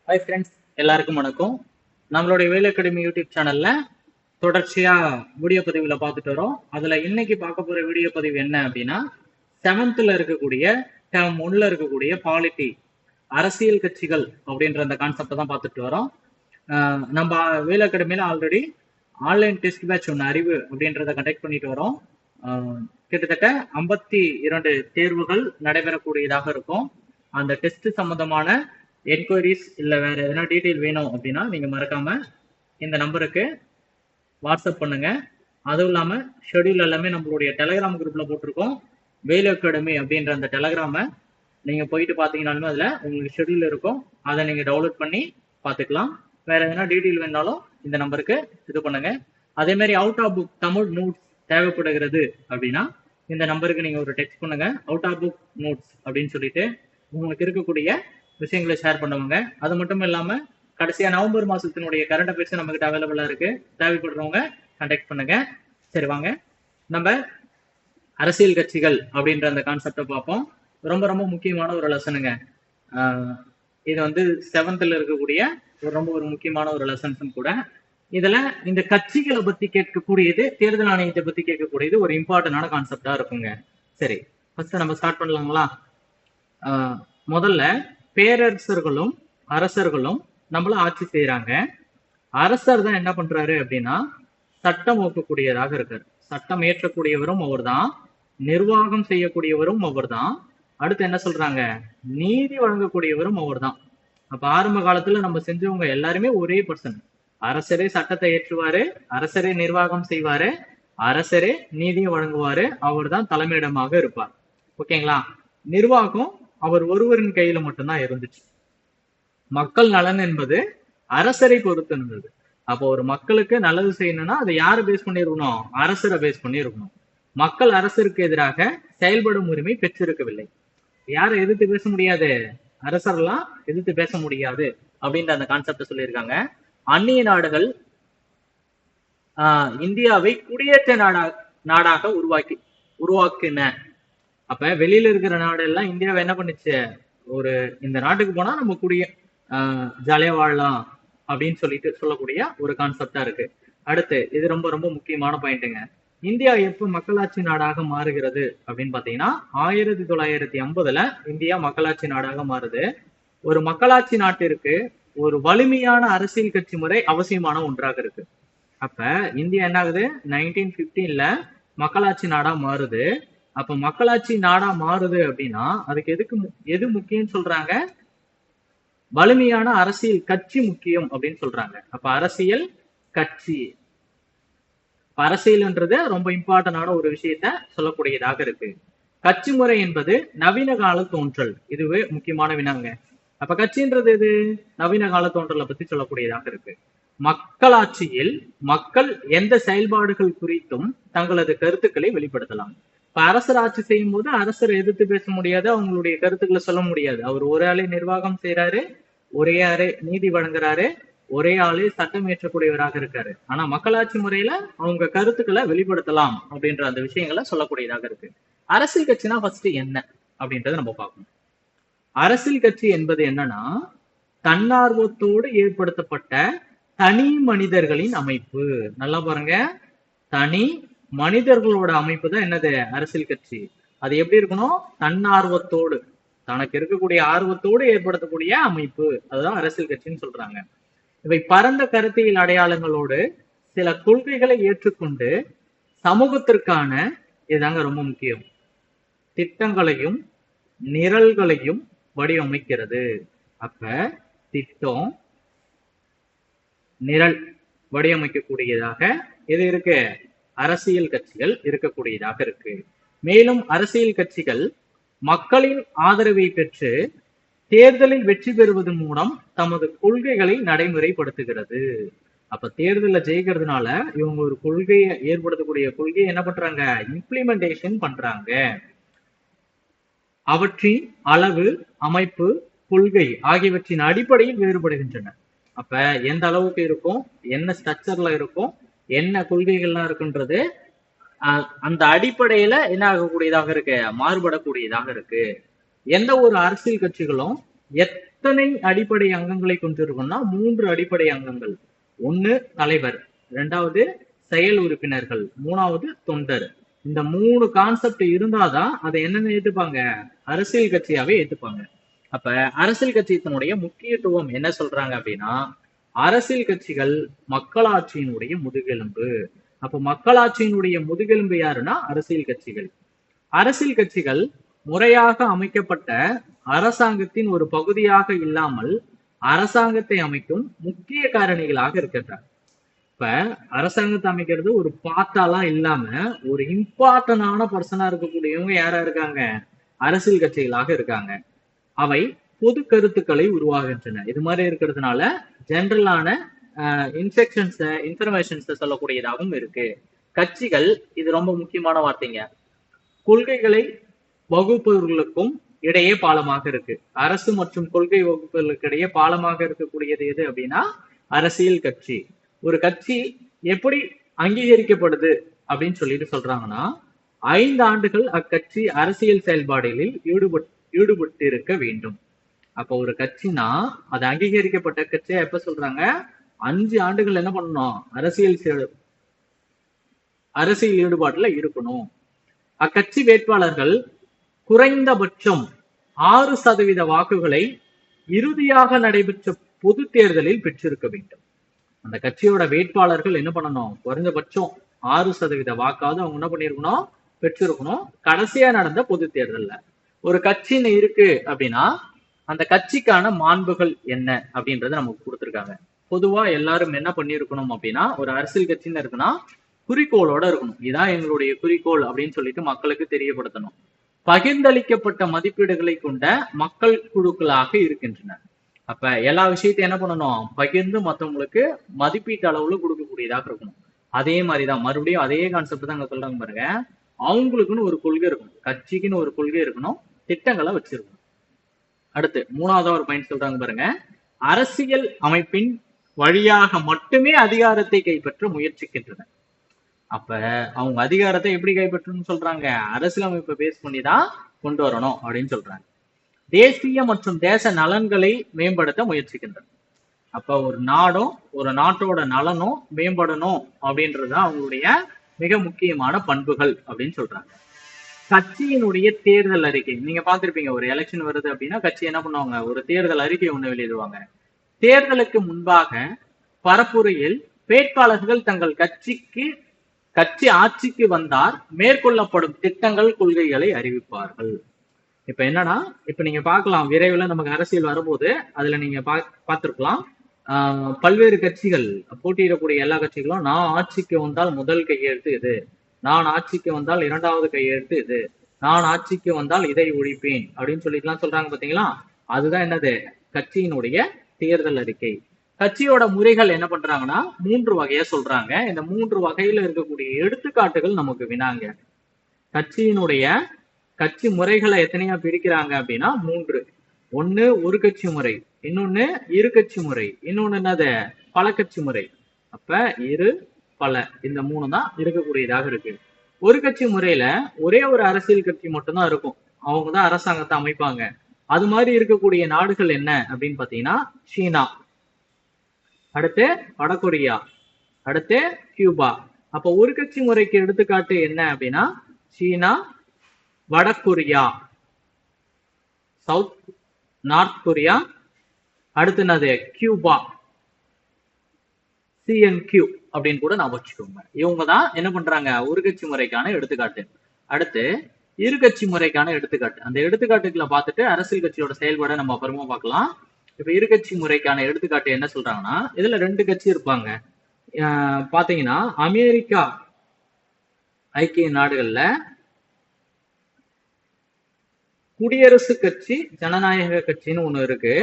Hi friends, எல்லாருக்கும் வணக்கம். நம்மளுடைய வேலை அகாடமி யூடியூப் சேனல்ல தொடர்ச்சியா வீடியோ பதிவுல பார்த்துட்டு வரோம். அதுல இன்னைக்கு பார்க்க போற வீடியோ பதிவு என்ன அப்படின்னா, 7th இருக்கக்கூடிய டேர்ம் 1ல இருக்கக்கூடிய பாலிட்டி அரசியல் கட்சிகள் அப்படின்ற அந்த கான்செப்டை தான் பார்த்துட்டு வரோம். நம்ம வேலை அகாடமியில ஆல்ரெடி ஆன்லைன் டெஸ்ட் பேட்ச் ஒன்று அறிவு அப்படின்றத கண்டக்ட் பண்ணிட்டு வரோம். கிட்டத்தட்ட 52 தேர்வுகள் நடைபெறக்கூடியதாக இருக்கும். அந்த டெஸ்ட் சம்பந்தமான என்கொயரிஸ் இல்லை வேற எதனா டீட்டெயில் வேணும் அப்படின்னா நீங்க மறக்காம இந்த நம்பருக்கு வாட்ஸ்அப் பண்ணுங்க. அதுவும் இல்லாம ஷெடியூல் எல்லாமே நம்மளுடைய டெலகிராம் குரூப்ல போட்டிருக்கோம். வேலை அகாடமி அப்படின்ற அந்த டெலகிராமை நீங்க போயிட்டு பாத்தீங்கன்னாலுமே அதுல உங்களுக்கு ஷெடியூல் இருக்கும். அதை நீங்க டவுன்லோட் பண்ணி பார்த்துக்கலாம். வேற எதனா டீட்டெயில் வேணாலும் இந்த நம்பருக்கு இது பண்ணுங்க. அதே மாதிரி out of book Tamil notes தேவைப்படுகிறது அப்படின்னா இந்த நம்பருக்கு நீங்க ஒரு டெக்ஸ்ட் பண்ணுங்க. அவுட் ஆஃப் புக் நோட்ஸ் அப்படின்னு சொல்லிட்டு உங்களுக்கு இருக்கக்கூடிய விஷயங்களை ஷேர் பண்ணுவாங்க. அது மட்டும் இல்லாம கடைசியா நவம்பர் மாசத்தினுடைய கரண்ட் அஃபேர்ஸ் நம்ம கிட்ட அவைலபிளா இருக்கு. தேவைப்படுறவங்க கான்டாக்ட் பண்ணுங்க. சரி, வாங்க நம்ம அரசியல் கட்சிகள் அப்படின்ற அந்த கான்செப்டை பார்ப்போம். ரொம்ப ரொம்ப முக்கியமான ஒரு லெசனுங்க. இது வந்து 7th இருக்கக்கூடிய ஒரு முக்கியமான ஒரு லெசன்ஸும் கூட. இதுல இந்த கட்சிகளை பத்தி கேட்கக்கூடியது, தேர்தல் ஆணையத்தை பத்தி கேட்கக்கூடியது ஒரு இம்பார்ட்டன்டான கான்செப்டா இருக்குங்க. சரி, ஃபர்ஸ்ட் நம்ம ஸ்டார்ட் பண்ணலாங்களா? முதல்ல பேரரசர்களும் அரசர்களும் நம்மள ஆட்சி செய்யறாங்க. அரசர் தான் என்ன பண்றாரு அப்படின்னா சட்டம் ஓக்கக்கூடியதாக இருக்காரு. சட்டம் ஏற்றக்கூடியவரும் அவர் தான், நிர்வாகம் செய்யக்கூடியவரும் அவர் தான். அடுத்து என்ன சொல்றாங்க, நீதி வழங்கக்கூடியவரும் அவர் தான். அப்ப ஆரம்ப காலத்துல நம்ம செஞ்சவங்க எல்லாருமே ஒரே பர்சன். அரசரே சட்டத்தை ஏற்றுவாரு, அரசரே நிர்வாகம் செய்வாரு, அரசரே நீதியை வழங்குவாரு, அவர் தான் தலைமையிடமாக இருப்பார். ஓகேங்களா? நிர்வாகம் அவர் ஒருவரின் கையில மட்டும்தான் இருந்துச்சு. மக்கள் நலன் என்பது அரசரை பொறுத்து இருந்தது. அப்போ ஒரு மக்களுக்கு நல்லது செய்யணும்னா அதை யாரை பேஸ் பண்ணி இருக்கணும்? அரசரை பேஸ் பண்ணி இருக்கணும். மக்கள் அரசருக்கு எதிராக செயல்படும் உரிமை பெற்றிருக்கவில்லை. யாரை எதிர்த்து பேச முடியாது? அரசர்லாம் எதிர்த்து பேச முடியாது அப்படின்ற அந்த கான்செப்ட சொல்லியிருக்காங்க. அந்நிய நாடுகள் இந்தியாவை குடியேற்ற நாடாக உருவாக்கின. அப்ப வெளியில இருக்கிற நாடு எல்லாம் இந்தியாவை என்ன பண்ணுச்சு, ஒரு இந்த நாட்டுக்கு போனா நம்ம ஜாலியா வாழலாம் அப்படின்னு சொல்லிட்டு சொல்லக்கூடிய ஒரு கான்செப்டா இருக்கு. அடுத்து இது ரொம்ப ரொம்ப முக்கியமான பாயிண்ட்டுங்க. இந்தியா எப்ப மக்களாட்சி நாடாக மாறுகிறது அப்படின்னு பாத்தீங்கன்னா 1950 இந்தியா மக்களாட்சி நாடாக மாறுது. ஒரு மக்களாட்சி நாட்டிற்கு ஒரு வலிமையான அரசியல் கட்சி முறை அவசியமான ஒன்றாக இருக்கு. அப்ப இந்தியா என்ன ஆகுது, 1915 மக்களாட்சி நாடா மாறுது. அப்ப மக்களாட்சி நாடா மாறுது அப்படின்னா அதுக்கு எது முக்கியம் சொல்றாங்க? வலிமையான அரசியல் கட்சி முக்கியம் அப்படின்னு சொல்றாங்க. அப்ப அரசியல் கட்சி, அரசியல்ன்றது ரொம்ப இம்பார்ட்டன்டான ஒரு விஷயத்த சொல்லக்கூடியதாக இருக்கு. கட்சி முறை என்பது நவீன கால தோன்றல், இதுவே முக்கியமான வினாங்க. அப்ப கட்சின்றது எது? நவீன கால தோன்றலை பத்தி சொல்லக்கூடியதாக இருக்கு. மக்களாட்சியில் மக்கள் எந்த செயல்பாடுகள் குறித்தும் தங்களது கருத்துக்களை வெளிப்படுத்தலாம். இப்ப அரசர் ஆட்சி செய்யும் போது அரசரை எதிர்த்து பேச முடியாது, அவங்களுடைய கருத்துக்களை சொல்ல முடியாது. அவர் ஒரே ஆளே நிர்வாகம் செய்யறாரு, ஒரே ஆளே நீதி வழங்குறாரு, ஒரே ஆளே சட்டம் ஏற்றக்கூடியவராக இருக்காரு. ஆனா மக்களாட்சி முறையில அவங்க கருத்துக்களை வெளிப்படுத்தலாம் அப்படின்ற அந்த விஷயங்களை சொல்லக்கூடியதாக இருக்கு. அரசியல் கட்சினா ஃபர்ஸ்ட் என்ன அப்படின்றத நம்ம பார்க்கணும். அரசியல் கட்சி என்பது என்னன்னா தன்னார்வத்தோடு ஏற்படுத்தப்பட்ட தனி மனிதர்களின் அமைப்பு. நல்லா பாருங்க, தனி மனிதர்களோட அமைப்பு தான் என்னது அரசியல் கட்சி. அது எப்படி இருக்கணும்? தன்னார்வத்தோடு, தனக்கு இருக்கக்கூடிய ஆர்வத்தோடு ஏற்படுத்தக்கூடிய அமைப்பு, அதுதான் அரசியல் கட்சின்னு சொல்றாங்க. இவை பரந்த கருத்தியல் அடையாளங்களோடு சில கொள்கைகளை ஏற்றுக்கொண்டு சமூகத்திற்கான, இதுதாங்க ரொம்ப முக்கியம், திட்டங்களையும் நிரல்களையும் வடிவமைக்கிறது. அப்ப திட்டம் நிரல் வடிவமைக்கக்கூடியதாக எது இருக்கு? அரசியல் கட்சிகள் இருக்கக்கூடியதாக இருக்கு. மேலும் அரசியல் கட்சிகள் மக்களின் ஆதரவை பெற்று தேர்தலில் வெற்றி பெறுவதன் மூலம் தமது கொள்கைகளை நடைமுறைப்படுத்துகிறது. அப்ப தேர்தலில் ஜெயிக்கிறதுனால இவங்க ஒரு கொள்கையை ஏற்படுத்தக்கூடிய கொள்கையை என்ன பண்றாங்க? இம்ப்ளிமெண்டேஷன் பண்றாங்க. அவற்றின் அளவு, அமைப்பு, கொள்கை ஆகியவற்றின் அடிப்படையில் வேறுபடுகின்றன. அப்ப எந்த அளவுக்கு இருக்கும், என்ன ஸ்ட்ரக்சர்ல இருக்கும், என்ன கொள்கைகள்லாம் இருக்குன்றது அந்த அடிப்படையில என்ன ஆகக்கூடியதாக இருக்கு? மாறுபடக்கூடியதாக இருக்கு. எந்த ஒரு அரசியல் கட்சிகளும் எத்தனை அடிப்படை அங்கங்களை கொண்டிருக்கும்னா 3 அடிப்படை அங்கங்கள். ஒண்ணு தலைவர், இரண்டாவது செயல் உறுப்பினர்கள், மூணாவது தொண்டர். இந்த 3 கான்செப்ட் இருந்தாதான் அதை என்னன்னு ஏத்துப்பாங்க, அரசியல் கட்சியாவே ஏத்துப்பாங்க. அப்ப அரசியல் கட்சியினுடைய முக்கியத்துவம் என்ன சொல்றாங்க அப்படின்னா, அரசியல் கட்சிகள் மக்களாட்சியினுடைய முதுகெலும்பு. அப்ப மக்களாட்சியினுடைய முதுகெலும்பு யாருன்னா அரசியல் கட்சிகள். அரசியல் கட்சிகள் முறையாக அமைக்கப்பட்ட அரசாங்கத்தின் ஒரு பகுதியாக இல்லாமல் அரசாங்கத்தை அமைக்கும் முக்கிய காரணிகளாக இருக்கின்றன. இப்ப அரசாங்கத்தை அமைக்கிறது ஒரு பார்ட்டாலாம் இல்லாம ஒரு இம்பார்ட்டன்டான பர்சனா இருக்கக்கூடியவங்க யாரா இருக்காங்க, அரசியல் கட்சிகளாக இருக்காங்க. அவை பொது கருத்துக்களை உருவாகின்றன. இது மாதிரி இருக்கிறதுனால ஜெனரலான இன்ஃபர்மேஷன்ஸ் சொல்லக்கூடியதாகவும் இருக்கு. கட்சிகள், இது ரொம்ப முக்கியமான வார்த்தைங்க, கொள்கைகளை வகுப்பவர்களுக்கும் இடையே பாலமாக இருக்கு. அரசு மற்றும் கொள்கை வகுப்புகளுக்கு இடையே பாலமாக இருக்கக்கூடியது எது அப்படின்னா அரசியல் கட்சி. ஒரு கட்சி எப்படி அங்கீகரிக்கப்படுது அப்படின்னு சொல்லிட்டு சொல்றாங்கன்னா, 5 ஆண்டுகள் அக்கட்சி அரசியல் செயல்பாடுகளில் ஈடுபட்டு இருக்க வேண்டும். அப்ப ஒரு கட்சினா அது அங்கீகரிக்கப்பட்ட கட்சியா எப்ப சொல்றாங்க, 5 ஆண்டுகள் என்ன பண்ணணும், அரசியல் ஈடுபாட்டுல இருக்கணும். அக்கட்சி வேட்பாளர்கள் குறைந்தபட்சம் 6% வாக்குகளை இறுதியாக நடைபெற்ற பொது தேர்தலில் பெற்றிருக்க வேண்டும். அந்த கட்சியோட வேட்பாளர்கள் என்ன பண்ணணும், குறைந்தபட்சம் 6% வாக்காவது அவங்க என்ன பண்ணிருக்கணும், பெற்றிருக்கணும் கடைசியா நடந்த பொது தேர்தல்ல. ஒரு கட்சின்னு இருக்கு அப்படின்னா அந்த கட்சிக்கான மாண்புகள் என்ன அப்படின்றத நமக்கு கொடுத்துருக்காங்க. பொதுவா எல்லாரும் என்ன பண்ணிருக்கணும் அப்படின்னா, ஒரு அரசியல் கட்சின்னு இருக்குன்னா குறிக்கோளோட இருக்கணும். இதான் எங்களுடைய குறிக்கோள் அப்படின்னு சொல்லிட்டு மக்களுக்கு தெரியப்படுத்தணும். பகிர்ந்தளிக்கப்பட்ட மதிப்பீடுகளை கொண்ட மக்கள் குழுக்களாக இருக்கின்றன. அப்ப எல்லா விஷயத்தையும் என்ன பண்ணணும், பகிர்ந்து மற்றவங்களுக்கு மதிப்பீட்டு அளவுல கொடுக்கக்கூடியதாக இருக்கணும். அதே மாதிரிதான் மறுபடியும் அதே கான்செப்ட் தான் அங்க சொல்றாங்க பாருங்க. அவங்களுக்குன்னு ஒரு கொள்கை இருக்கணும், கட்சிக்குன்னு ஒரு கொள்கை இருக்கணும், திட்டங்களை வச்சிருக்கணும். அடுத்து 3வது ஒரு பாயிண்ட் சொல்றாங்க பாருங்க, அரசியல் அமைப்பின் வழியாக மட்டுமே அதிகாரத்தை கைப்பற்ற முயற்சிக்கின்றன. அப்ப அவங்க அதிகாரத்தை எப்படி கைப்பற்றணும்னு சொல்றாங்க, அரசியலமைப்பை பேஸ் பண்ணி தான் கொண்டு வரணும் அப்படின்னு சொல்றாங்க. தேசிய மற்றும் தேச நலன்களை மேம்படுத்த முயற்சிக்கின்றன. அப்ப ஒரு நாடும் ஒரு நாட்டோட நலனும் மேம்படணும் அப்படின்றது அவங்களுடைய மிக முக்கியமான பண்புகள் அப்படின்னு சொல்றாங்க. கட்சியினுடைய தேர்தல் அறிக்கை நீங்க பார்த்திருப்பீங்க, ஒரு எலெக்ஷன் வருது அப்படின்னா கட்சி என்ன பண்ணுவாங்க, ஒரு தேர்தல் அறிக்கை ஒண்ணு வெளியிடுவாங்க. தேர்தலுக்கு முன்பாக பரப்புரையில் வேட்பாளர்கள் தங்கள் கட்சி ஆட்சிக்கு வந்தால் மேற்கொள்ளப்படும் திட்டங்கள் கொள்கைகளை அறிவிப்பார்கள். இப்ப என்னன்னா, இப்ப நீங்க பார்க்கலாம் விரைவில் நமக்கு அரசியல் வரும்போது அதுல நீங்க பார்த்திருக்கலாம், பல்வேறு கட்சிகள் போட்டியிடக்கூடிய எல்லா கட்சிகளும் நான் ஆட்சிக்கு வந்தால் முதல் கையெழுத்து இது, நான் ஆட்சிக்கு வந்தால் 2வது கையெழுத்து இது, நான் ஆட்சிக்கு வந்தால் இதை ஒழிப்பேன் அப்படின்னு சொல்லிட்டுலாம் சொல்றாங்க பாத்தீங்களா. அதுதான் என்னது, கட்சியினுடைய தேர்தல் அறிக்கை. கட்சியோட முறைகள் என்ன பண்றாங்கன்னா 3 வகையா சொல்றாங்க. இந்த 3 வகையில இருக்கக்கூடிய எடுத்துக்காட்டுகள் நமக்கு வினாங்க. கட்சி முறைகளை எத்தனையா பிரிக்கிறாங்க அப்படின்னா 3. ஒண்ணு ஒரு கட்சி முறை, இன்னொன்னு இரு கட்சி முறை, இன்னொன்னு என்னது பல கட்சி முறை. அப்ப இரு பல இந்த 3 தான் இருக்கக்கூடியதாக இருக்கு. ஒரு கட்சி முறையில ஒரே ஒரு அரசியல் கட்சி மட்டும்தான் இருக்கும், அவங்கதான் அரசாங்கத்தை அமைப்பாங்க. அது மாதிரி இருக்கக்கூடிய நாடுகள் என்ன அப்படின்னு பாத்தீங்கன்னா சீனா, அடுத்து வடகொரியா, அடுத்து கியூபா. அப்ப ஒரு கட்சி முறைக்கு எடுத்துக்காட்டு என்ன அப்படின்னா சீனா, வடகொரியா, நார்த் கொரியா, அடுத்து என்னது கியூபா, CNQ அப்படின்னு கூட நான் வச்சுக்கோங்க. இவங்க தான் என்ன பண்றாங்க, ஒரு கட்சி முறைக்கான எடுத்துக்காட்டு. அடுத்து இரு கட்சி முறைக்கான எடுத்துக்காட்டு. அந்த எடுத்துக்காட்டுகளை பார்த்துட்டு அரசியல் கட்சியோட செயல்பாடை நம்ம அப்புறமா பார்க்கலாம். இப்ப இரு கட்சி முறைக்கான எடுத்துக்காட்டு என்ன சொல்றாங்கன்னா, இதுல 2 கட்சி இருப்பாங்க. பாத்தீங்கன்னா அமெரிக்கா ஐக்கிய நாடுகள்ல குடியரசு கட்சி ஜனநாயக கட்சின்னு ஒண்ணு இருக்கு.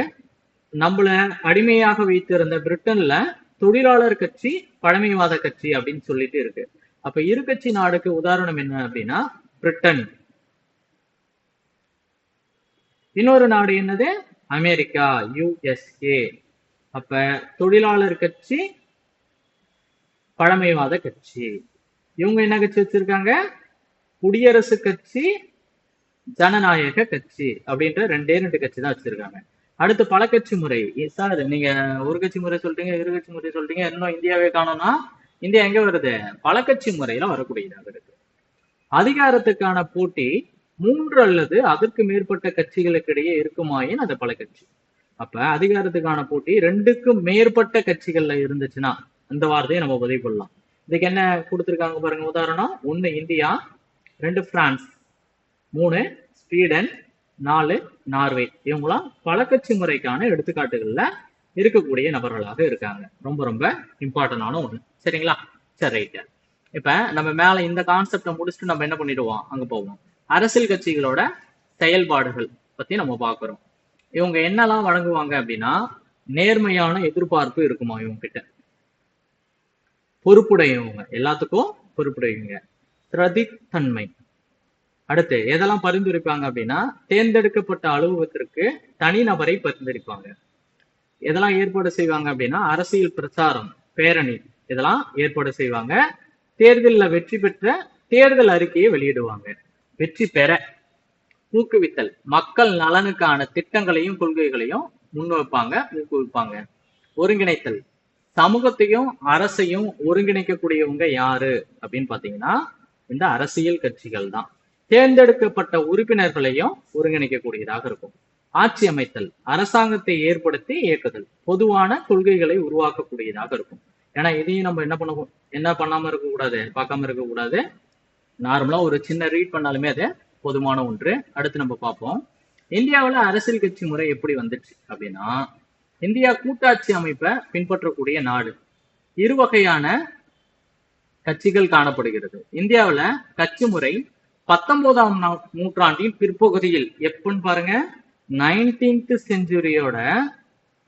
நம்மள அடிமையாக வைத்திருந்த பிரிட்டன்ல தொழிலாளர் கட்சி பழமைவாத கட்சி அப்படின்னு சொல்லிட்டு இருக்கு. அப்ப இரு கட்சி நாடுக்கு உதாரணம் என்ன அப்படின்னா பிரிட்டன். இன்னொரு நாடு என்னது, அமெரிக்கா, USA. அப்ப தொழிலாளர் கட்சி பழமைவாத கட்சி. இவங்க என்ன கட்சி வச்சிருக்காங்க, குடியரசு கட்சி ஜனநாயக கட்சி அப்படின்ற 2 கட்சி தான் வச்சிருக்காங்க. அடுத்து பல கட்சி முறை. சார் நீங்க ஒரு கட்சி முறை சொல்றீங்க, இரு கட்சி முறை சொல்றீங்க, இன்னும் இந்தியாவே காணோம்னா இந்தியா எங்க வருது? பல கட்சி முறையில வரக்கூடியதாக இருக்கு. அதிகாரத்துக்கான போட்டி 3 அல்லது அதற்கு மேற்பட்ட கட்சிகளுக்கு இடையே இருக்குமாயின் அது பல கட்சி. அப்ப அதிகாரத்துக்கான போட்டி 2க்கும் மேற்பட்ட கட்சிகள்ல இருந்துச்சுன்னா அந்த வார்த்தையை நம்ம பதிவு பண்ணலாம். இதுக்கு என்ன கொடுத்திருக்காங்க பாருங்க. உதாரணம்: 1 இந்தியா, 2 பிரான்ஸ், 3 ஸ்வீடன், 4 நார்வே. இவங்களாம் பல கட்சி முறைக்கான எடுத்துக்காட்டுகள்ல இருக்கக்கூடிய நபர்களாக இருக்காங்க. ரொம்ப ரொம்ப இம்பார்ட்டன்டான ஒண்ணு. சரிங்களா? சரி, ரைட். இப்ப நம்ம மேல இந்த கான்செப்டை முடிச்சுட்டு நம்ம என்ன பண்ணிடுவோம், அங்க போவோம். அரசியல் கட்சிகளோட செயல்பாடுகள் பத்தி நம்ம பாக்குறோம். இவங்க என்னெல்லாம் வழங்குவாங்க அப்படின்னா, நேர்மையான எதிர்பார்ப்பு இருக்குமா இவங்க கிட்ட, பொறுப்புடையவங்க, எல்லாத்துக்கும் பொறுப்புடையவங்க, பிரதித்தன்மை. அடுத்து எதெல்லாம் பரிந்துரைப்பாங்க அப்படின்னா, தேர்ந்தெடுக்கப்பட்ட அலுவலகத்திற்கு தனிநபரை பரிந்துரைப்பாங்க. எதெல்லாம் ஏற்பாடு செய்வாங்க அப்படின்னா, அரசியல் பிரச்சாரம், பேரணி, இதெல்லாம் ஏற்பாடு செய்வாங்க. தேர்தலில் வெற்றி பெற்ற தேர்தல் அறிக்கையை வெளியிடுவாங்க. வெற்றி பெற ஊக்குவித்தல், மக்கள் நலனுக்கான திட்டங்களையும் கொள்கைகளையும் முன்வைப்பாங்க, ஊக்குவிப்பாங்க. ஒருங்கிணைத்தல், சமூகத்தையும் அரசையும் ஒருங்கிணைக்கக்கூடியவங்க யாரு அப்படின்னு பாத்தீங்கன்னா இந்த அரசியல் கட்சிகள் தான். தேர்ந்தெடுக்கப்பட்ட உறுப்பினர்களையும் ஒருங்கிணைக்கக்கூடியதாக இருக்கும். ஆட்சி அமைத்தல், அரசாங்கத்தை ஏற்படுத்தி இயக்குதல், பொதுவான கொள்கைகளை உருவாக்கக்கூடியதாக இருக்கும். ஏன்னா இதையும் நம்ம என்ன பண்ணாம இருக்கக்கூடாது, பார்க்காம இருக்கக்கூடாது. நார்மலா ஒரு சின்ன ரீட் பண்ணாலுமே அது பொதுவான ஒன்று. அடுத்து நம்ம பார்ப்போம், இந்தியாவில் அரசியல் கட்சி முறை எப்படி வந்துச்சு அப்படின்னா, இந்தியா கூட்டாட்சி அமைப்பை பின்பற்றக்கூடிய நாடு. 2 வகையான கட்சிகள் காணப்படுகிறது. இந்தியாவில் கட்சி முறை 19ஆம் நூற்றாண்டின் பிற்பகுதியில், எப்பன்னு பாருங்க, 19th செஞ்சுரியோட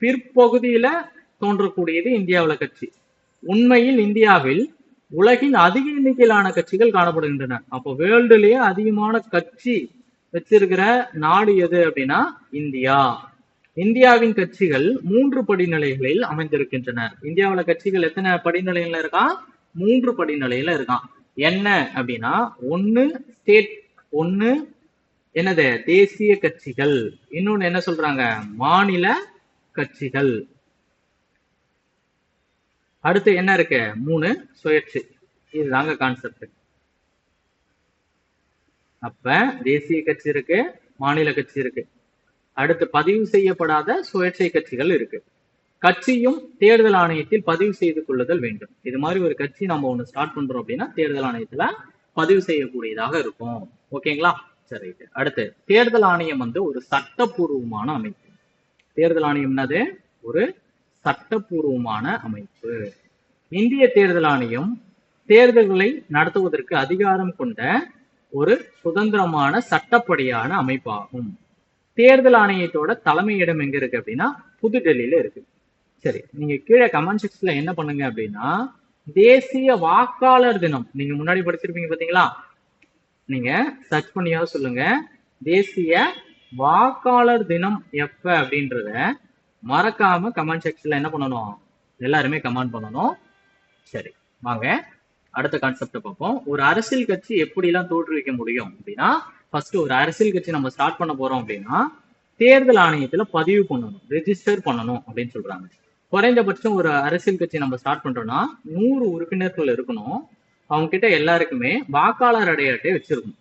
பிற்பகுதியில தோன்றக்கூடியது இந்தியாவில் கட்சி. உண்மையில் இந்தியாவில் உலகின் அதிக எண்ணிக்கையிலான கட்சிகள் காணப்படுகின்றன. அப்போ வேர்ல்டுலயே அதிகமான கட்சி வச்சிருக்கிற நாடு எது அப்படின்னா இந்தியா. இந்தியாவின் கட்சிகள் 3 படிநிலைகளில் அமைந்திருக்கின்றன. இந்தியாவில் கட்சிகள் எத்தனை படிநிலையில இருக்கான்? 3 படிநிலையில இருக்கான். என்ன அப்படின்னா, 1 ஸ்டேட், 1 என்னது தேசிய கட்சிகள், இன்னொன்னு என்ன சொல்றாங்க, மாநில கட்சிகள். அடுத்து என்ன இருக்கு? 3 சுயேட்சை. இதுதாங்க கான்செப்ட். அப்ப தேசிய கட்சி இருக்கு, மாநில கட்சி இருக்கு, அடுத்து பதிவு செய்யப்படாத சுயேட்சை கட்சிகள் இருக்கு. கட்சியும் தேர்தல் ஆணையத்தில் பதிவு செய்து கொள்ளுதல் வேண்டும். இது மாதிரி ஒரு கட்சி நம்ம ஒண்ணு ஸ்டார்ட் பண்றோம் அப்படின்னா தேர்தல் ஆணையத்துல பதிவு செய்யக்கூடியதாக இருக்கும். ஓகேங்களா? சரி. அடுத்து தேர்தல் ஆணையம் ஒரு சட்டப்பூர்வமான அமைப்பு. தேர்தல் ஆணையம் என்னது? ஒரு சட்டப்பூர்வமான அமைப்பு. இந்திய தேர்தல் ஆணையம் தேர்தல்களை நடத்துவதற்கு அதிகாரம் கொண்ட ஒரு சுதந்திரமான சட்டப்படியான அமைப்பாகும். தேர்தல் ஆணையத்தோட தலைமையிடம் எங்க இருக்கு அப்படின்னா புதுடெல்லியில இருக்கு. சரி, நீங்க கீழே கமெண்ட் செக்ஷன்ல என்ன பண்ணுங்க அப்படின்னா, தேசிய வாக்காளர் தினம் நீங்க முன்னாடி படிச்சிருப்பீங்க பாத்தீங்களா, நீங்க சர்ச் பண்ணியாவது சொல்லுங்க. தேசிய வாக்காளர் தினம் எப்ப அப்படின்றத மறக்காம கமெண்ட் செக்ஷன்ல என்ன பண்ணணும், எல்லாருமே கமெண்ட் பண்ணணும். சரி, வாங்க அடுத்த கான்செப்ட பார்ப்போம். ஒரு அரசியல் கட்சி எப்படி எல்லாம் தோற்றுவிக்க முடியும் அப்படின்னா, ஃபர்ஸ்ட் ஒரு அரசியல் கட்சி நம்ம ஸ்டார்ட் பண்ண போறோம் அப்படின்னா தேர்தல் ஆணையத்துல பதிவு பண்ணணும், ரெஜிஸ்டர் பண்ணணும் அப்படின்னு சொல்றாங்க. குறைந்தபட்சம் ஒரு அரசியல் கட்சி நம்ம ஸ்டார்ட் பண்றோம்னா 100 உறுப்பினர்கள் இருக்கணும். அவங்க கிட்ட எல்லாருக்குமே வாக்காளர் அடைய அட்டை வச்சிருக்கணும்.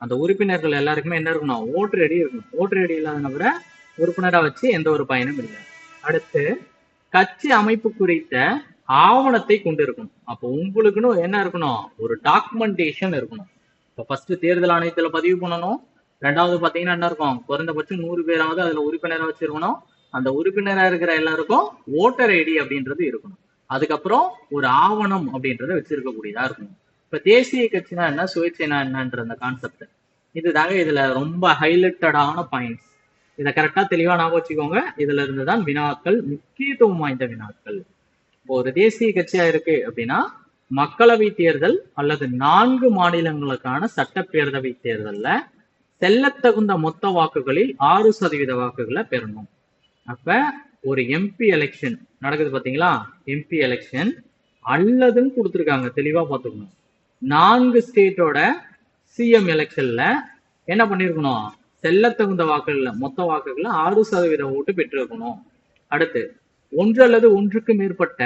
அந்த உறுப்பினர்கள் எல்லாருக்குமே என்ன இருக்கணும், ஓட்டர் ஐடி இருக்கணும். ஓட்டர் ஐடி இல்லாத நபரை உறுப்பினரா வச்சு எந்த ஒரு பயனும் இல்லை. அடுத்து கட்சி அமைப்பு குறித்த ஆவணத்தை கொண்டு இருக்கணும். அப்போ உங்களுக்குன்னு என்ன இருக்கணும், ஒரு டாக்குமெண்டேஷன் இருக்கணும். இப்போ ஃபர்ஸ்ட் தேர்தல் ஆணையத்துல பதிவு பண்ணணும். 2வது பாத்தீங்கன்னா என்ன இருக்கும், குறைந்தபட்சம் 100 பேராவது அதுல உறுப்பினரா வச்சிருக்கணும். அந்த உறுப்பினரா இருக்கிற எல்லாருக்கும் ஓட்டர் ஐடி அப்படின்றது இருக்கணும். அதுக்கப்புறம் ஒரு ஆவணம் அப்படின்றத வச்சிருக்கக்கூடியதா இருக்கணும். இப்ப தேசிய கட்சினா என்ன, சுயேட்சைனா என்னன்ற அந்த கான்செப்ட் இதுதாங்க இதுல ரொம்ப ஹைலைட்டடான பாயிண்ட்ஸ். இதை கரெக்டா தெளிவா ஞாபகம் வச்சுக்கோங்க. இதுல இருந்துதான் வினாக்கள், முக்கியத்துவம் வாய்ந்த வினாக்கள். இப்போ ஒரு தேசிய கட்சியா இருக்கு அப்படின்னா மக்களவை தேர்தல் அல்லது 4 மாநிலங்களுக்கான சட்டப்பேரவை தேர்தல்ல செல்லத்தகுந்த மொத்த வாக்குகளில் 6% வாக்குகளை பெறணும். அப்ப ஒரு எம்பி எலெக்ஷன் நடக்குது பாத்தீங்களா, எம்பி எலெக்ஷன் அல்லதுன்னு கொடுத்துருக்காங்க, தெளிவா பார்த்துக்கணும். 4 ஸ்டேட்டோட சிஎம் எலெக்ஷன்ல என்ன பண்ணிருக்கணும், செல்லத்தகுந்த வாக்குகள்ல மொத்த வாக்குகள்ல 6% ஓட்டு பெற்றிருக்கணும். அடுத்து, ஒன்று அல்லது ஒன்றுக்கு மேற்பட்ட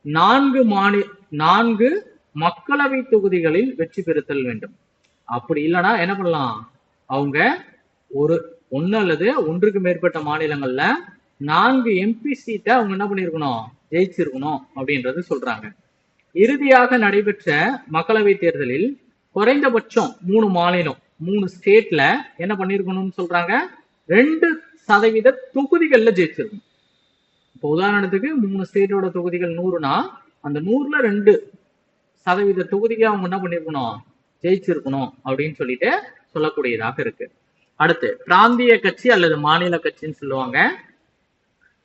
4 மக்களவை தொகுதிகளில் வெற்றி பெறுத்தல் வேண்டும். அப்படி இல்லைன்னா என்ன பண்ணலாம், அவங்க ஒன்னு அல்லது ஒன்றுக்கு மேற்பட்ட மாநிலங்கள்ல 4 MP சீட்டை அவங்க என்ன பண்ணிருக்கணும், ஜெயிச்சிருக்கணும் அப்படின்றது சொல்றாங்க. இறுதியாக நடைபெற்ற மக்களவை தேர்தலில் குறைந்தபட்சம் 3 மாநிலம் 3 ஸ்டேட்ல என்ன பண்ணிருக்கணும்னு சொல்றாங்க, 2% தொகுதிகள்ல ஜெயிச்சிருக்கணும். இப்போ உதாரணத்துக்கு 3 ஸ்டேட்டோட தொகுதிகள் 100னா அந்த 100ல 2% தொகுதிக்கு அவங்க என்ன பண்ணிருக்கணும், ஜெயிச்சிருக்கணும் அப்படின்னு சொல்லிட்டு சொல்லக்கூடியதாக இருக்கு. அடுத்து, பிராந்திய கட்சி அல்லது மாநில கட்சின்னு சொல்லுவாங்க.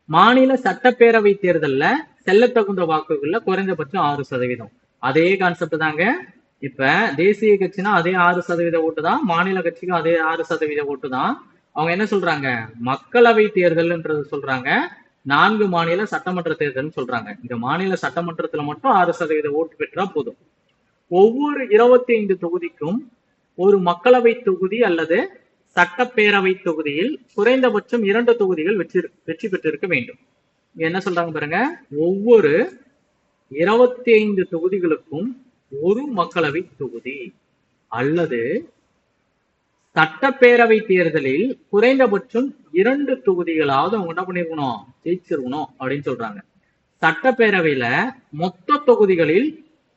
மாநில சட்டப்பேரவை தேர்தல்ல செல்லத்தகுந்த வாக்குகள்ல குறைந்தபட்சம் 6%. அதே கான்செப்ட் தாங்க. இப்ப தேசிய கட்சினா அதே 6% ஓட்டு தான், மாநில கட்சிக்கும் அதே 6% ஓட்டு தான். அவங்க என்ன சொல்றாங்க, மக்களவை தேர்தல்ன்றது சொல்றாங்க, 4 மாநில சட்டமன்ற தேர்தல் சொல்றாங்க. இந்த மாநில சட்டமன்றத்துல மட்டும் 6% ஓட்டு பெற்றா போதும். ஒவ்வொரு 25 தொகுதிக்கும் ஒரு மக்களவை தொகுதி அல்லது சட்டப்பேரவை தொகுதியில் குறைந்தபட்சம் 2 தொகுதிகள் வெற்றி பெற்றிருக்க வேண்டும். என்ன சொல்றாங்க பாருங்க, ஒவ்வொரு 25 தொகுதிகளுக்கும் ஒரு மக்களவை தொகுதி அல்லது சட்டப்பேரவை தேர்தலில் குறைந்தபட்சம் 2 தொகுதிகளாவது அவங்க என்ன பண்ணிருக்கணும், ஜெயிச்சிருக்கணும் அப்படின்னு சொல்றாங்க. சட்டப்பேரவையில மொத்த தொகுதிகளில்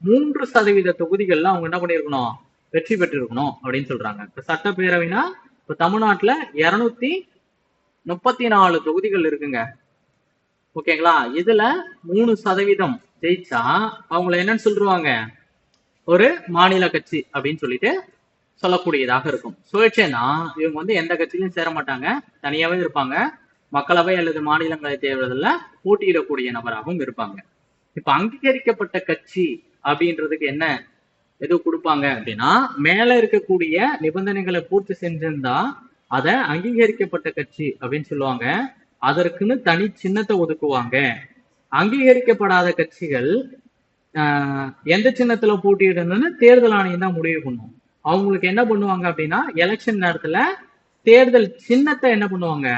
3% தொகுதிகள்ல அவங்க என்ன பண்ணிருக்கணும், வெற்றி பெற்றிருக்கணும் அப்படின்னு சொல்றாங்க. இப்ப சட்டப்பேரவைனா இப்ப தமிழ்நாட்டுல 234 தொகுதிகள் இருக்குங்க. ஓகேங்களா, இதுல 3% ஜெயிச்சா அவங்கள என்னன்னு சொல்லுவாங்க, ஒரு மாநில கட்சி அப்படின்னு சொல்லிட்டு சொல்லக்கூடியதாக இருக்கும். சுயேட்சைனா இவங்க வந்து எந்த கட்சியிலும் சேர மாட்டாங்க, தனியாவே இருப்பாங்க. மக்களவை அல்லது மாநிலங்களவை தேர்தலில் போட்டியிடக்கூடிய நபராகவும் இருப்பாங்க. இப்ப அங்கீகரிக்கப்பட்ட கட்சி அப்படின்றதுக்கு என்ன எது கொடுப்பாங்க அப்படின்னா, மேல இருக்கக்கூடிய நிபந்தனைகளை பூர்த்தி செஞ்சிருந்தா அத அங்கீகரிக்கப்பட்ட கட்சி அப்படின்னு சொல்லுவாங்க. அதற்குன்னு தனி சின்னத்தை ஒதுக்குவாங்க. அங்கீகரிக்கப்படாத கட்சிகள் எந்த சின்னத்துல போட்டியிடணும்னு தேர்தல் ஆணையம் தான் முடிவு பண்ணும். அவங்களுக்கு என்ன பண்ணுவாங்க அப்படின்னா, எலெக்ஷன் நேரத்துல தேர்தல் சின்னத்தை என்ன பண்ணுவாங்க,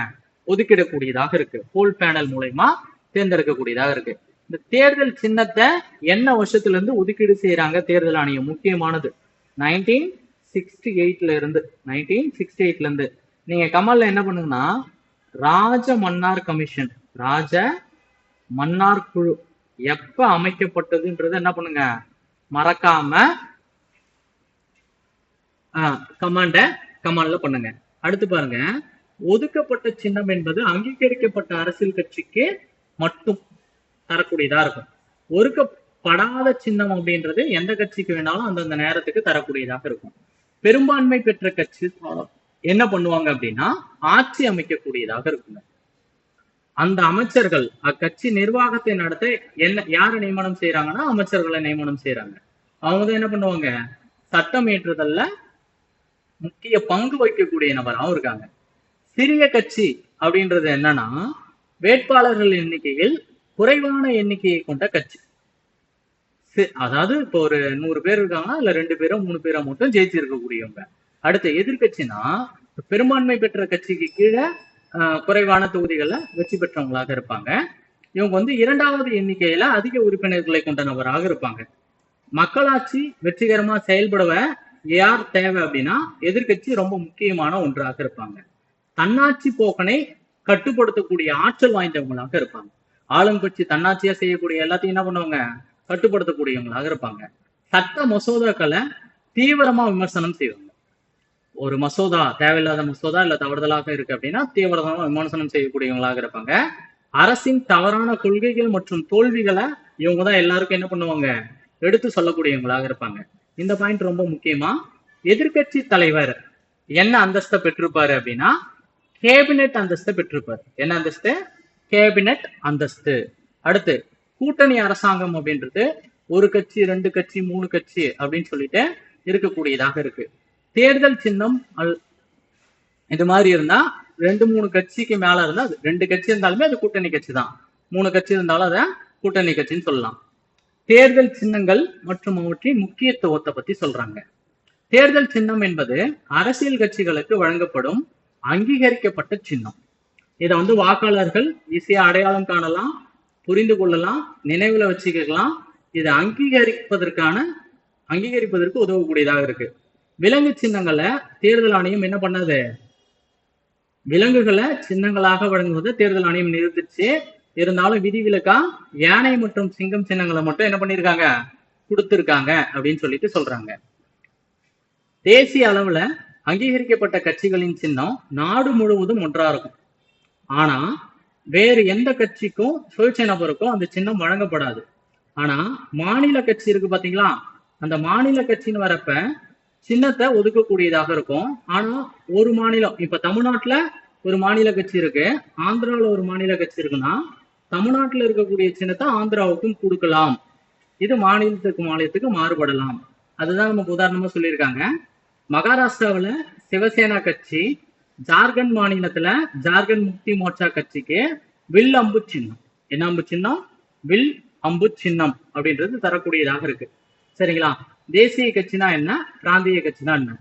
ஒதுக்கிடக்கூடியதாக இருக்கு. போல் பேனல் மூலமா தேர்ந்தெடுக்கக்கூடியதாக இருக்கு. இந்த தேர்தல் சின்னத்தை என்ன வருஷத்துல இருந்து ஒதுக்கீடு செய்யறாங்க தேர்தல் ஆணையம், முக்கியமானது 1968ல இருந்து நீங்க கமல்ல என்ன பண்ணுங்கன்னா, ராஜ மன்னார் கமிஷன், ராஜ மன்னார் குழு எப்ப அமைக்கப்பட்டதுன்றது என்ன பண்ணுங்க, மறக்காம கமாண்ட்ல பண்ணுங்க. அடுத்து பாருங்க, ஒதுக்கப்பட்ட சின்னம் என்பது அங்கீகரிக்கப்பட்ட அரசியல் கட்சிக்கு மட்டும் தரக்கூடியதா இருக்கும். ஒதுக்கப்படாத சின்னம் அப்படின்றது எந்த கட்சிக்கு வேணாலும் அந்தந்த நேரத்துக்கு தரக்கூடியதாக இருக்கும். பெரும்பான்மை பெற்ற கட்சி என்ன பண்ணுவாங்க அப்படின்னா, ஆட்சி அமைக்கக்கூடியதாக இருக்குங்க. அந்த அமைச்சர்கள் அக்கட்சி நிர்வாகத்தை நடத்த யாரை நியமனம் செய்யறாங்கன்னா, அமைச்சர்களை நியமனம் செய்யறாங்க. அவங்க தான் என்ன பண்ணுவாங்க, சட்டம் இயற்றுதல்ல முக்கிய பங்கு வகிக்கக்கூடிய நபராகவும் இருக்காங்க. சிறிய கட்சி அப்படின்றது என்னன்னா, வேட்பாளர்கள் எண்ணிக்கையில் குறைவான எண்ணிக்கையை கொண்ட கட்சி. அதாவது இப்போ ஒரு 100 பேர் இருக்காங்கன்னா இல்ல 2 பேரோ 3 பேரோ மட்டும் ஜெயிச்சு இருக்கக்கூடியவங்க. அடுத்த எதிர்கட்சினா பெரும்பான்மை பெற்ற கட்சிக்கு கீழே குறைவான தொகுதிகளை வெற்றி பெற்றவங்களாக இருப்பாங்க. இவங்க வந்து 2வது எண்ணிக்கையில அதிக உறுப்பினர்களை கொண்ட நபராக இருப்பாங்க. மக்களாட்சி வெற்றிகரமா செயல்படவ யார் தேவை அப்படின்னா, எதிர்கட்சி ரொம்ப முக்கியமான ஒன்றாக இருப்பாங்க. தன்னாட்சி போக்கனை கட்டுப்படுத்தக்கூடிய ஆற்றல் வாய்ந்தவங்களாக இருப்பாங்க. ஆளுங்கட்சி தன்னாட்சியா செய்யக்கூடிய எல்லாத்தையும் என்ன பண்ணுவாங்க, கட்டுப்படுத்தக்கூடியவங்களாக இருப்பாங்க. சட்ட மசோதாக்களை தீவிரமா விமர்சனம் செய்வாங்க. ஒரு மசோதா தேவையில்லாத மசோதா இல்ல தவறுதலாக இருக்கு அப்படின்னா தீவிரமா விமர்சனம் செய்யக்கூடியவங்களாக இருப்பாங்க. அரசின் தவறான கொள்கைகள் மற்றும் தோல்விகளை இவங்க தான் எல்லாருக்கும் என்ன பண்ணுவாங்க, எடுத்து சொல்லக்கூடியவங்களாக இருப்பாங்க. இந்த பாயிண்ட் ரொம்ப முக்கியமா. எதிர்கட்சி தலைவர் என்ன அந்தஸ்தை பெற்றிருப்பாரு அப்படின்னா, கேபினெட் அந்தஸ்தை பெற்றிருப்பாரு. என்ன அந்தஸ்து, கேபினெட் அந்தஸ்து. அடுத்து, கூட்டணி அரசாங்கம் அப்படின்றது 1 கட்சி 2 கட்சி 3 கட்சி அப்படின்னு சொல்லிட்டு இருக்கக்கூடியதாக இருக்கு. தேர்தல் சின்னம் இது மாதிரி இருந்தா 2-3 கட்சிக்கு மேல இருந்தா 2 கட்சி இருந்தாலுமே அது கூட்டணி கட்சி தான். 3 கட்சி இருந்தாலும் அதை கூட்டணி கட்சின்னு சொல்லலாம். தேர்தல் சின்னங்கள் மற்றும் அவற்றின் முக்கியத்துவத்தை பத்தி சொல்றாங்க. தேர்தல் சின்னம் என்பது அரசியல் கட்சிகளுக்கு வழங்கப்படும் அங்கீகரிக்கப்பட்ட சின்னம். இதை வாக்காளர்கள் ஈஸியா அடையாளம் காணலாம், புரிந்து கொள்ளலாம், நினைவுல வச்சுக்கலாம். இதை அங்கீகரிப்பதற்கு உதவக்கூடியதாக இருக்கு. விலங்கு சின்னங்களை தேர்தல் ஆணையம் என்ன பண்ணாது, விலங்குகளை சின்னங்களாக வழங்குவதை தேர்தல் ஆணையம் நிறுத்திச்சு. இருந்தாலும் விதிவிலக்கா யானை மற்றும் சிங்கம் சின்னங்களை மட்டும் என்ன பண்ணிருக்காங்க, கொடுத்திருக்காங்க அப்படின்னு சொல்லிட்டு சொல்றாங்க. தேசிய அளவுல அங்கீகரிக்கப்பட்ட கட்சிகளின் சின்னம் நாடு முழுவதும் ஒன்றா இருக்கும். ஆனா வேறு எந்த கட்சிக்கும் சுயேட்சை நபருக்கும் அந்த சின்னம் வழங்கப்படாது. ஆனா மாநில கட்சி இருக்கு பாத்தீங்களா, அந்த மாநில கட்சின்னு வரப்ப சின்னத்தை ஒதுக்கக்கூடியதாக இருக்கும். ஆனா ஒரு மாநிலம், இப்ப தமிழ்நாட்டுல ஒரு மாநில கட்சி இருக்கு, ஆந்திராவில் ஒரு மாநில கட்சி இருக்குன்னா தமிழ்நாட்டுல இருக்கக்கூடிய சின்னத்தை ஆந்திராவுக்கும் கொடுக்கலாம். இது மாநிலத்துக்கு மாறுபடலாம். அதுதான் நமக்கு உதாரணமா சொல்லியிருக்காங்க. மகாராஷ்டிராவில் சிவசேனா கட்சி, ஜார்க்கண்ட் மாநிலத்துல ஜார்க்கண்ட் முக்தி மோர்ச்சா கட்சிக்கு வில் அம்பு சின்னம். என்ன அம்பு சின்னம்? வில் அம்பு சின்னம் அப்படின்றது தரக்கூடியதாக இருக்கு. சரிங்களா? தேசிய கட்சினா என்ன, பிராந்திய கட்சினா என்ன?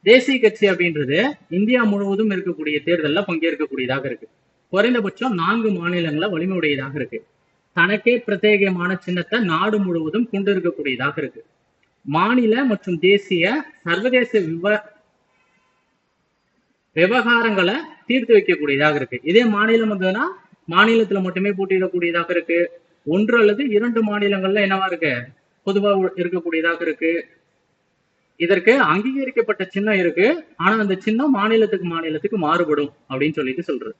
தேசிய கட்சி அப்படின்றது இந்தியா முழுவதும் இருக்கக்கூடிய தேர்தலில் பங்கேற்கக்கூடியதாக இருக்கு. குறைந்தபட்சம் 4 மாநிலங்கள வலிமையுடையதாக இருக்கு. தனக்கே பிரத்யேகமான சின்னத்தை நாடு முழுவதும் கொண்டு இருக்கக்கூடியதாக இருக்கு. மாநில மற்றும் தேசிய சர்வதேச விவகாரங்களை தீர்த்து வைக்கக்கூடியதாக இருக்கு. இதே மாநிலம் வந்ததுன்னா மாநிலத்துல மட்டுமே போட்டியிடக்கூடியதாக இருக்கு. 1 அல்லது 2 மாநிலங்கள்ல என்னவா இருக்கு, பொதுவா இருக்கக்கூடியதாக இருக்கு. இதற்கு அங்கீகரிக்கப்பட்ட சின்னம் இருக்கு. ஆனா அந்த சின்னம் மாநிலத்துக்கு மாறுபடும் அப்படின்னு சொல்லிட்டு சொல்றது.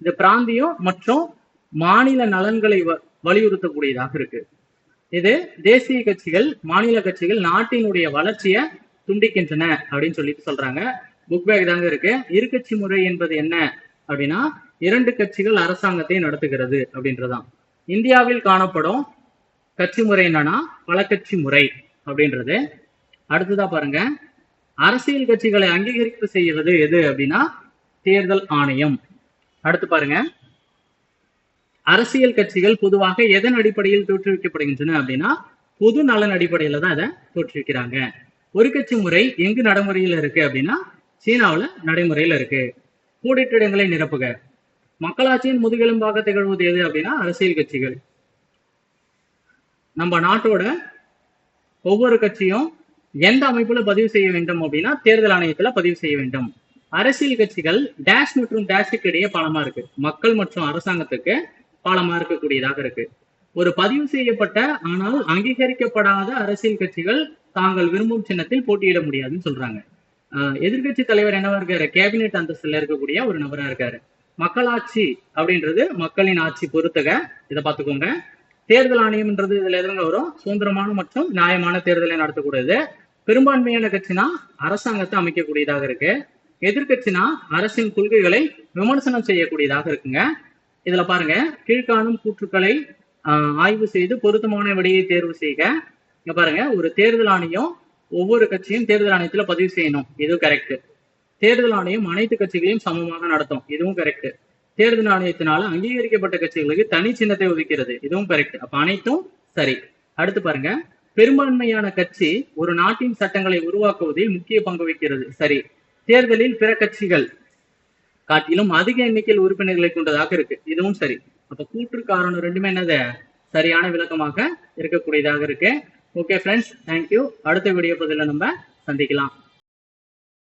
இந்த பிராந்தியம் மற்றும் மாநில நலன்களை வலியுறுத்தக்கூடியதாக இருக்கு. இது தேசிய கட்சிகள், மாநில கட்சிகள் நாட்டினுடைய வளர்ச்சியை துண்டிக்கின்றன அப்படின்னு சொல்லிட்டு சொல்றாங்க. புக் பேக் தாங்க இருக்கு. இருக்கட்சி முறை என்பது என்ன அப்படின்னா 2 கட்சிகள் அரசாங்கத்தை நடத்துகிறது அப்படின்றதான். இந்தியாவில் காணப்படும் கட்சி முறை என்னன்னா பல கட்சி முறை அப்படின்றது. அடுத்ததா பாருங்க, அரசியல் கட்சிகளை அங்கீகரிப்பு செய்வது எது அப்படின்னா தேர்தல் ஆணையம். அடுத்து பாருங்க, அரசியல் கட்சிகள் பொதுவாக எதன் அடிப்படையில் தோற்றுவிக்கப்படுகின்றன அப்படின்னா பொது நலன் அடிப்படையில தான் அதை தோற்றுவிக்கிறாங்க. ஒரு கட்சி முறை எங்கு நடைமுறையில் இருக்கு அப்படின்னா சீனாவுல நடைமுறையில இருக்கு. கூடிட்ட இடங்களை நிரப்புக. மக்களாட்சியின் முதுகெலும்பாக திகழ்வது எது அப்படின்னா அரசியல் கட்சிகள். நம்ம நாட்டோட ஒவ்வொரு கட்சியும் எந்த அமைப்புல பதிவு செய்ய வேண்டும் அப்படின்னா தேர்தல் ஆணையத்துல பதிவு செய்ய வேண்டும். அரசியல் கட்சிகள் டேஷ் மற்றும் டேஷுக்கு இடையே பாலமா இருக்கு. மக்கள் மற்றும் அரசாங்கத்துக்கு பாலமா இருக்கக்கூடியதாக இருக்கு. ஒரு பதிவு செய்யப்பட்ட ஆனால் அங்கீகரிக்கப்படாத அரசியல் கட்சிகள் தாங்கள் விரும்பும் சின்னத்தில் போட்டியிட முடியாதுன்னு சொல்றாங்க. எதிர்கட்சி தலைவர் என்னவா இருக்காரு, கேபினெட் அந்தஸ்துல இருக்கக்கூடிய ஒரு நபரா இருக்காரு. மக்களாட்சி அப்படின்றது மக்களின் ஆட்சி பொறுத்தக, இதை பார்த்துக்கோங்க. தேர்தல் ஆணையம்ன்றது இதுல எதுங்க வரும், சுதந்திரமான மற்றும் நியாயமான தேர்தலை நடத்தக்கூடியது. பெரும்பான்மையான கட்சினா அரசாங்கத்தை அமைக்கக்கூடியதாக இருக்கு. எதிர்கட்சினா அரசின் கொள்கைகளை விமர்சனம் செய்யக்கூடியதாக இருக்குங்க. இதுல பாருங்க, கீழ்காணும் கூற்றுக்களை ஆய்வு செய்து பொருத்தமான விடையை தேர்வு செய்க. இங்க பாருங்க, ஒரு தேர்தல் ஆணையம் ஒவ்வொரு கட்சியும் தேர்தல் ஆணையத்துல பதிவு செய்யணும், இதுவும் கரெக்ட். தேர்தல் ஆணையம் அனைத்து கட்சிகளையும் சமமாக நடத்தும், இதுவும் கரெக்ட். தேர்தல் ஆணையத்தினால அங்கீகரிக்கப்பட்ட கட்சிகளுக்கு தனி சின்னத்தை ஒதுக்கிறது, இதுவும் கரெக்ட். அப்ப அனைத்தும் சரி. அடுத்து பாருங்க, பெரும்பான்மையான கட்சி ஒரு நாட்டின் சட்டங்களை உருவாக்குவதில் முக்கிய பங்கு வகிக்கிறது, சரி. தேர்தலில் பிற கட்சிகள் காட்டிலும் அதிக எண்ணிக்கையில் உறுப்பினர்களை கொண்டதாக இருக்கு, இதுவும் சரி. அப்ப கூற்று காரணம் ரெண்டுமே என்னது, சரியான விளக்கமாக இருக்கக்கூடியதாக இருக்கு. Okay friends, thank you. அடுத்த வீடியோ பதில நம்ம சந்திக்கலாம்.